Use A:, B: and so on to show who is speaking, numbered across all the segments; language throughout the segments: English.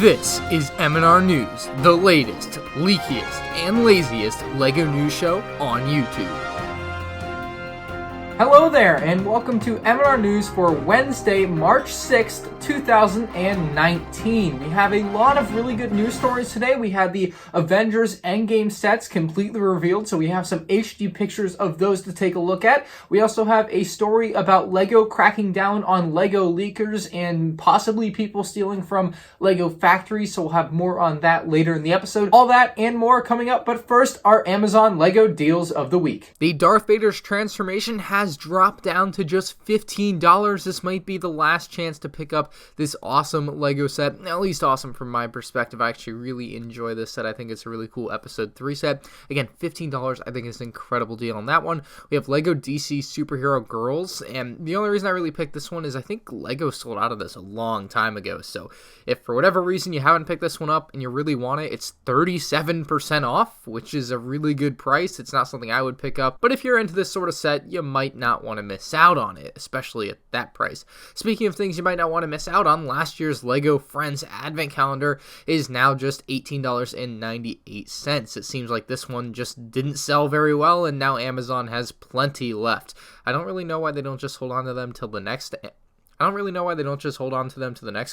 A: This is MandR News, the latest, leakiest, and laziest LEGO news show on YouTube. Hello there, and welcome to MandR News for Wednesday, March 6th, 2019. We have a lot of really good news stories today. We had the Avengers Endgame sets completely revealed, so we have some HD pictures of those to take a look at. We also have a story about LEGO cracking down on LEGO leakers and possibly people stealing from LEGO factories, so we'll have more on that later in the episode. All that and more coming up, but first, our Amazon LEGO deals of the week. The Darth Vader's transformation has dropped down to just $15. This might be the last chance to pick up this awesome LEGO set, at least awesome from my perspective. I actually really enjoy this set. I think it's a really cool episode 3 set. Again, $15, I think is an incredible deal on that one. We have LEGO DC Superhero Girls, and the only reason I really picked this one is I think LEGO sold out of this a long time ago, so if for whatever reason you haven't picked this one up and you really want it, it's 37% off, which is a really good price. It's not something I would pick up, but if you're into this sort of set, you might not want to miss out on it, especially at that price. Speaking of things you might not want to miss out on, last year's LEGO Friends Advent Calendar is now just $18.98. It seems like this one just didn't sell very well, and now Amazon has plenty left. I don't really know why they don't just hold on to them till the next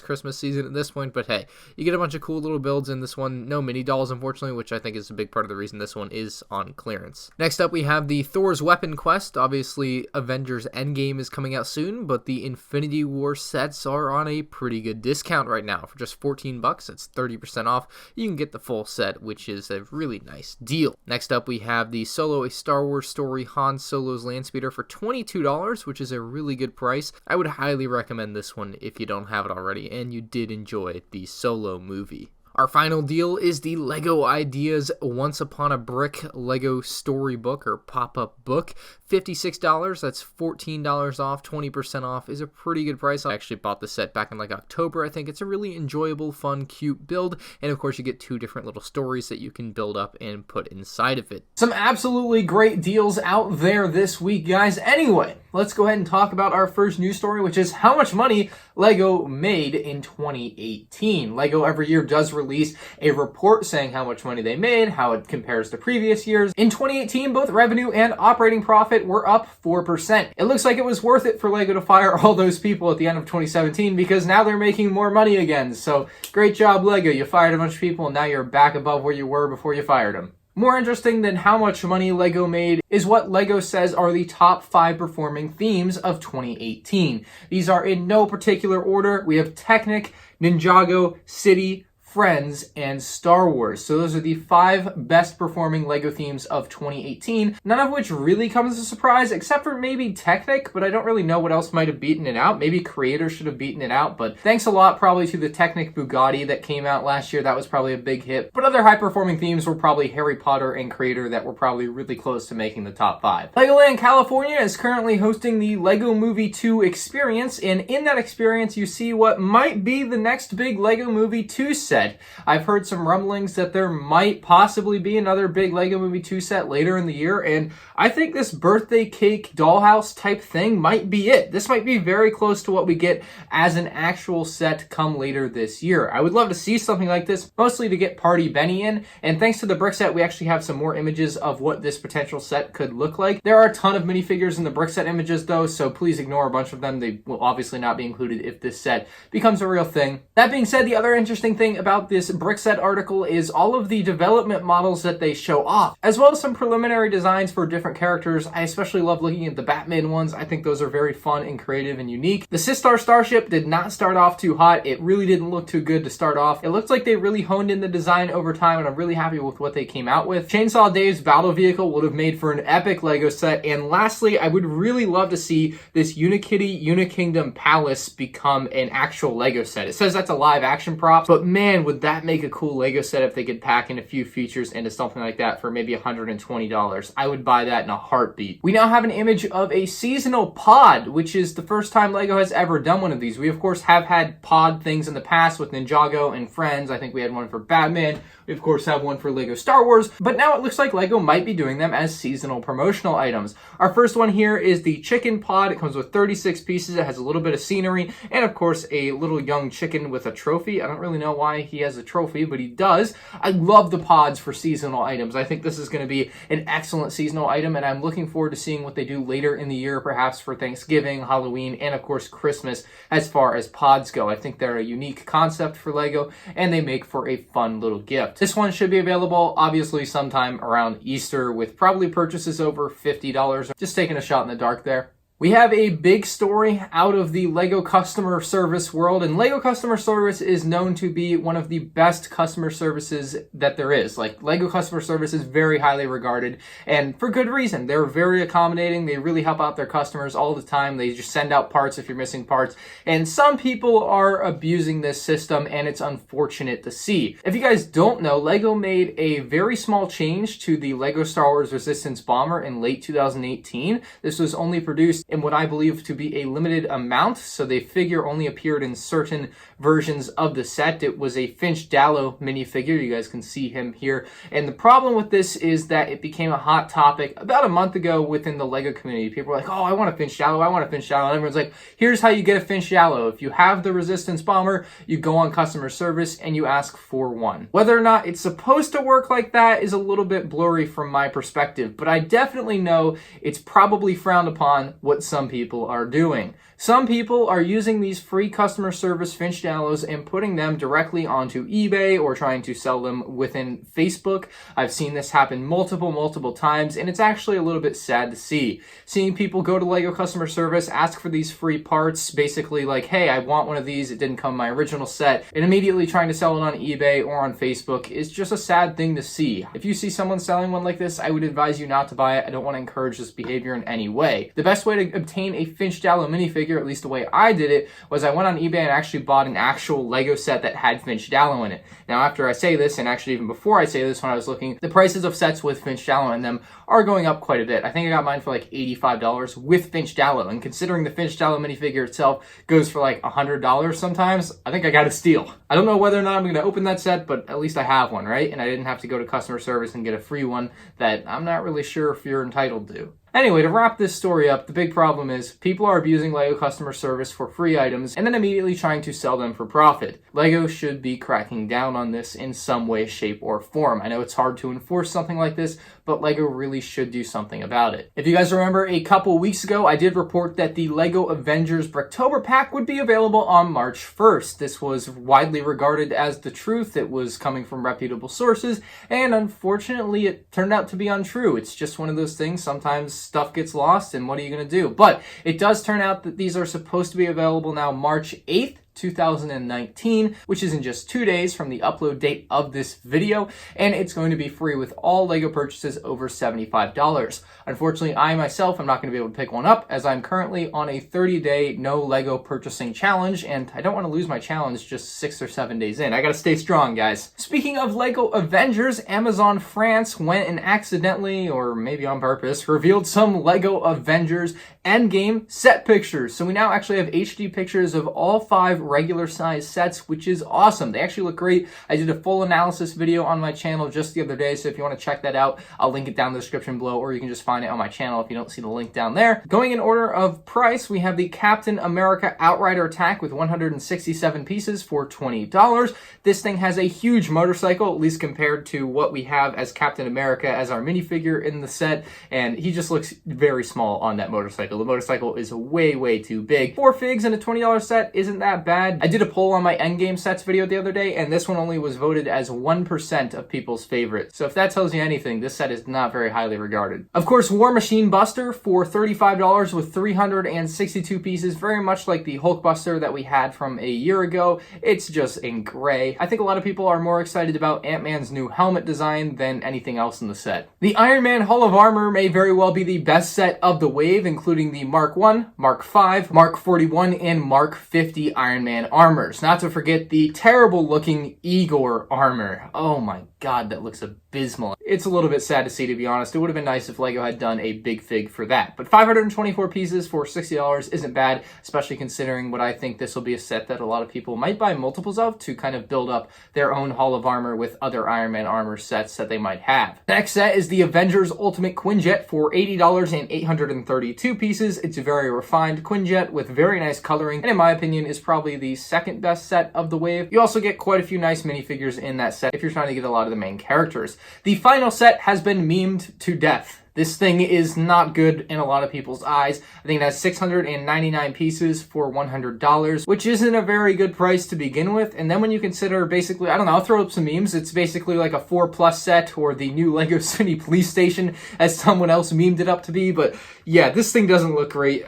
A: Christmas season at this point, but hey, you get a bunch of cool little builds in this one. No mini dolls, unfortunately, which I think is a big part of the reason this one is on clearance. Next up, we have the Thor's Weapon Quest. Obviously, Avengers Endgame is coming out soon, but the Infinity War sets are on a pretty good discount right now. For just $14, that's 30% off. You can get the full set, which is a really nice deal. Next up, we have the Solo: A Star Wars Story Han Solo's Landspeeder for $22, which is a really good price. I would highly recommend this one if you don't have it already and you did enjoy the Solo movie. Our final deal is the LEGO Ideas Once Upon a Brick LEGO Storybook or pop-up book. $56, that's $14 off, 20% off is a pretty good price. I actually bought the set back in like October. I think it's a really enjoyable, fun, cute build. And of course you get 2 different little stories that you can build up and put inside of it. Some absolutely great deals out there this week, guys. Anyway, let's go ahead and talk about our first news story, which is how much money LEGO made in 2018. LEGO every year does release a report saying how much money they made, how it compares to previous years. In 2018, both revenue and operating profit were up 4%. It looks like it was worth it for LEGO to fire all those people at the end of 2017 because now they're making more money again. So great job, LEGO. You fired a bunch of people and now you're back above where you were before you fired them. More interesting than how much money LEGO made is what LEGO says are the top 5 performing themes of 2018. These are in no particular order. We have Technic, Ninjago, City, Friends, and Star Wars. So those are the 5 best performing LEGO themes of 2018, none of which really comes as a surprise, except for maybe Technic, but I don't really know what else might have beaten it out. Maybe Creator should have beaten it out, but thanks a lot probably to the Technic Bugatti that came out last year. That was probably a big hit, but other high performing themes were probably Harry Potter and Creator that were probably really close to making the top 5. Legoland California is currently hosting the LEGO Movie 2 experience, and in that experience you see what might be the next big LEGO Movie 2 set. I've heard some rumblings that there might possibly be another big LEGO Movie 2 set later in the year, and I think this birthday cake dollhouse type thing might be it. This might be very close to what we get as an actual set come later this year. I would love to see something like this, mostly to get Party Benny in, and thanks to the brick set, we actually have some more images of what this potential set could look like. There are a ton of minifigures in the brick set images though, so please ignore a bunch of them. They will obviously not be included if this set becomes a real thing. That being said, the other interesting thing about this brickset article is all of the development models that they show off, as well as some preliminary designs for different characters. I especially love looking at the Batman ones. I think those are very fun and creative and unique. The Sistar Starship did not start off too hot. It really didn't look too good to start off. It looks like they really honed in the design over time, and I'm really happy with what they came out with. Chainsaw Dave's battle vehicle would have made for an epic LEGO set. And lastly, I would really love to see this Unikitty Unikingdom Palace become an actual LEGO set. It says that's a live action prop, but man, would that make a cool LEGO set if they could pack in a few features into something like that for maybe $120. I would buy that in a heartbeat. We now have an image of a seasonal pod, which is the first time LEGO has ever done one of these. We of course have had pod things in the past with Ninjago and Friends. I think we had one for Batman. We of course have one for LEGO Star Wars, but now it looks like LEGO might be doing them as seasonal promotional items. Our first one here is the chicken pod. It comes with 36 pieces. It has a little bit of scenery and of course a little young chicken with a trophy. I don't really know why he has a trophy, but he does. I love the pods for seasonal items. I think this is going to be an excellent seasonal item, and I'm looking forward to seeing what they do later in the year, perhaps for Thanksgiving, Halloween, and of course Christmas as far as pods go. I think they're a unique concept for LEGO, and they make for a fun little gift. This one should be available obviously sometime around Easter, with probably purchases over $50. Just taking a shot in the dark there. We have a big story out of the LEGO customer service world, and LEGO customer service is known to be one of the best customer services that there is. Like, LEGO customer service is very highly regarded, and for good reason. They're very accommodating. They really help out their customers all the time. They just send out parts if you're missing parts, and some people are abusing this system, and it's unfortunate to see. If you guys don't know, LEGO made a very small change to the LEGO Star Wars Resistance Bomber in late 2018. This was only produced in what I believe to be a limited amount, so the figure only appeared in certain versions of the set. It was a Finch Dallow minifigure. You guys can see him here. And the problem with this is that it became a hot topic about a month ago within the LEGO community. People were like, oh, I want a Finch Dallow, I want a Finch Dallow. And everyone's like, here's how you get a Finch Dallow. If you have the Resistance Bomber, you go on customer service and you ask for one. Whether or not it's supposed to work like that is a little bit blurry from my perspective, but I definitely know it's probably frowned upon what some people are doing. Some people are using these free customer service Finch Dallows and putting them directly onto eBay or trying to sell them within Facebook. I've seen this happen multiple times, and it's actually a little bit sad to see. Seeing people go to LEGO customer service, ask for these free parts, basically like, hey, I want one of these, it didn't come in my original set, and immediately trying to sell it on eBay or on Facebook is just a sad thing to see. If you see someone selling one like this, I would advise you not to buy it. I don't want to encourage this behavior in any way. The best way to obtain a Finch Dallow minifigure, at least the way I did it, was I went on eBay and actually bought an actual LEGO set that had Finch Dallow in it. Now, after I say this, and actually even before I say this, when I was looking, the prices of sets with Finch Dallow in them are going up quite a bit. I think I got mine for like $85 with Finch Dallow, and considering the Finch Dallow minifigure itself goes for like $100 sometimes, I think I got a steal. I don't know whether or not I'm going to open that set, but at least I have one, right? And I didn't have to go to customer service and get a free one that I'm not really sure if you're entitled to. Anyway, to wrap this story up, the big problem is people are abusing LEGO customer service for free items and then immediately trying to sell them for profit. LEGO should be cracking down on this in some way, shape, or form. I know it's hard to enforce something like this, but LEGO really should do something about it. If you guys remember, a couple weeks ago, I did report that the LEGO Avengers Bricktober pack would be available on March 1st. This was widely regarded as the truth. It was coming from reputable sources, and unfortunately, it turned out to be untrue. It's just one of those things. Sometimes stuff gets lost, and what are you going to do? But it does turn out that these are supposed to be available now March 8th. 2019, which is in just 2 days from the upload date of this video, and it's going to be free with all LEGO purchases over $75. Unfortunately, I myself am not going to be able to pick one up, as I'm currently on a 30-day no LEGO purchasing challenge, and I don't want to lose my challenge just 6 or 7 days in. I gotta stay strong, guys. Speaking of LEGO Avengers, Amazon France went and accidentally, or maybe on purpose, revealed some LEGO Avengers Endgame set pictures. So we now actually have HD pictures of all 5 regular size sets, which is awesome. They actually look great. I did a full analysis video on my channel just the other day, so if you want to check that out, I'll link it down in the description below, or you can just find it on my channel if you don't see the link down there. Going in order of price, we have the Captain America Outrider attack with 167 pieces for $20. This thing has a huge motorcycle, at least compared to what we have as Captain America as our minifigure in the set, and he just looks very small on that motorcycle. The motorcycle is way too big. 4 figs in a $20 set isn't that bad. I did a poll on my Endgame sets video the other day, and this one only was voted as 1% of people's favorite. So if that tells you anything, this set is not very highly regarded. Of course, War Machine Buster for $35 with 362 pieces, very much like the Hulk Buster that we had from a year ago. It's just in gray. I think a lot of people are more excited about Ant-Man's new helmet design than anything else in the set. The Iron Man Hall of Armor may very well be the best set of the wave, including the Mark 1, Mark 5, Mark 41, and Mark 50 Iron Man armors. Not to forget the terrible looking Igor armor. Oh my god, that looks abysmal. It's a little bit sad to see, to be honest. It would have been nice if LEGO had done a big fig for that. But 524 pieces for $60 isn't bad, especially considering what I think this will be a set that a lot of people might buy multiples of to kind of build up their own Hall of Armor with other Iron Man armor sets that they might have. The next set is the Avengers Ultimate Quinjet for $80 and 832 pieces. It's a very refined Quinjet with very nice coloring, and in my opinion is probably the second best set of the wave. You also get quite a few nice minifigures in that set if you're trying to get a lot of the main characters. The final set has been memed to death. This thing is not good in a lot of people's eyes. I think it has 699 pieces for $100, which isn't a very good price to begin with. And then when you consider basically, I don't know, I'll throw up some memes. It's basically like a 4+ set or the new LEGO City Police Station, as someone else memed it up to be. But yeah, this thing doesn't look great.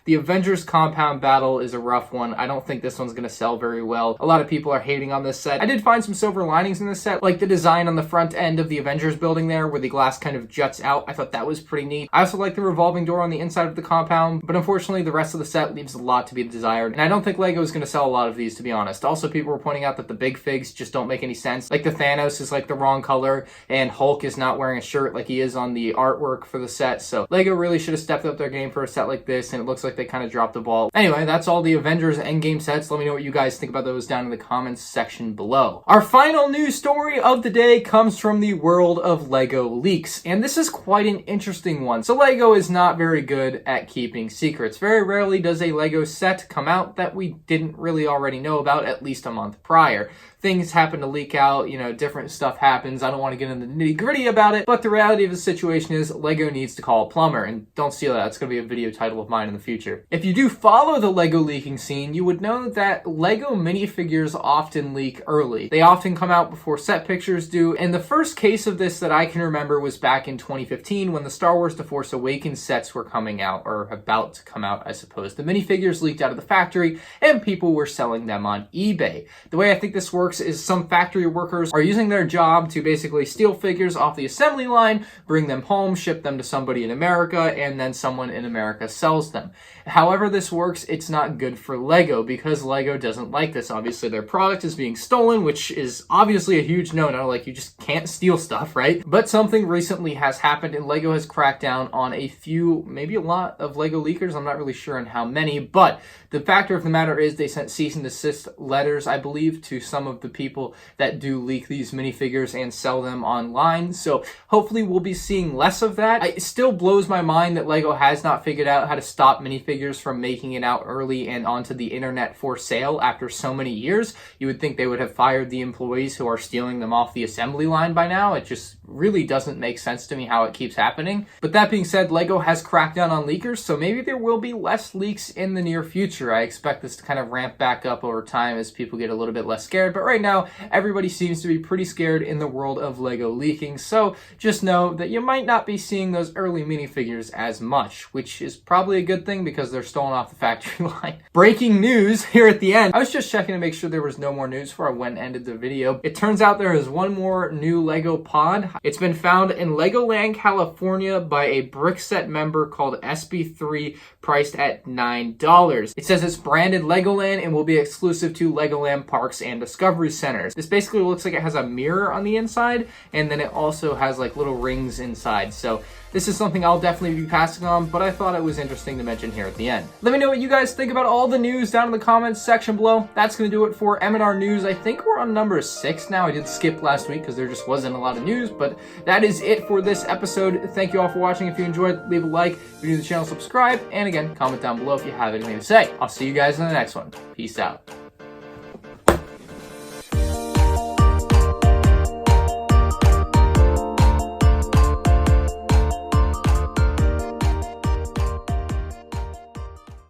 A: The Avengers compound battle is a rough one. I don't think this one's going to sell very well. A lot of people are hating on this set. I did find some silver linings in this set, like the design on the front end of the Avengers building there, where the glass kind of juts out. I thought that was pretty neat. I also like the revolving door on the inside of the compound, but unfortunately the rest of the set leaves a lot to be desired, and I don't think LEGO is going to sell a lot of these, to be honest. Also, people were pointing out that the big figs just don't make any sense. Like the Thanos is like the wrong color, and Hulk is not wearing a shirt like he is on the artwork for the set, so LEGO really should have stepped up their game for a set like this, and it looks like they kind of dropped the ball. Anyway, that's all the Avengers Endgame sets. Let me know what you guys think about those down in the comments section below. Our final news story of the day comes from the world of LEGO leaks, and this is quite an interesting one. So LEGO is not very good at keeping secrets. Very rarely does a LEGO set come out that we didn't really already know about at least a month prior. Things happen to leak out, you know, different stuff happens. I don't want to get into the nitty-gritty about it, but the reality of the situation is LEGO needs to call a plumber, and don't steal that. It's going to be a video title of mine in the future. If you do follow the LEGO leaking scene, you would know that LEGO minifigures often leak early. They often come out before set pictures do, and the first case of this that I can remember was back in 2015 when the Star Wars The Force Awakens sets were coming out, or about to come out, I suppose. The minifigures leaked out of the factory, and people were selling them on eBay. The way I think this works is some factory workers are using their job to basically steal figures off the assembly line, bring them home, ship them to somebody in America, and then someone in America sells them. However this works, it's not good for LEGO because LEGO doesn't like this. Obviously, their product is being stolen, which is obviously a huge no-no. Like, you just can't steal stuff, right? But something recently has happened, and LEGO has cracked down on a few, maybe a lot of LEGO leakers. I'm not really sure on how many, but the factor of the matter is they sent cease and desist letters, I believe, to some of the people that do leak these minifigures and sell them online. So hopefully we'll be seeing less of that. It still blows my mind that LEGO has not figured out how to stop minifigures from making it out early and onto the internet for sale after so many years. You would think they would have fired the employees who are stealing them off the assembly line by now. It just really doesn't make sense to me how it keeps happening. But that being said, LEGO has cracked down on leakers, so maybe there will be less leaks in the near future. I expect this to kind of ramp back up over time as people get a little bit less scared, but right now everybody seems to be pretty scared in the world of LEGO leaking, so just know that you might not be seeing those early minifigures as much, which is probably a good thing because they're stolen off the factory line. Breaking news here at the end. I was just checking to make sure there was no more news before I went and ended the video. It turns out there is one more new LEGO pod. It's been found in Legoland, California by a Brickset member called SB3, priced at $9. It says it's branded Legoland and will be exclusive to Legoland parks and Discovery Centers. This basically looks like it has a mirror on the inside, and then it also has like little rings inside. So this is something I'll definitely be passing on, but I thought it was interesting to mention here at the end. Let me know what you guys think about all the news down in the comments section below. That's going to do it for MandR News. I think we're on number 6 now. I did skip last week because there just wasn't a lot of news, but that is it for this episode. Thank you all for watching. If you enjoyed, leave a like. If you're new to the channel, subscribe. And again, comment down below if you have anything to say. I'll see you guys in the next one. Peace out.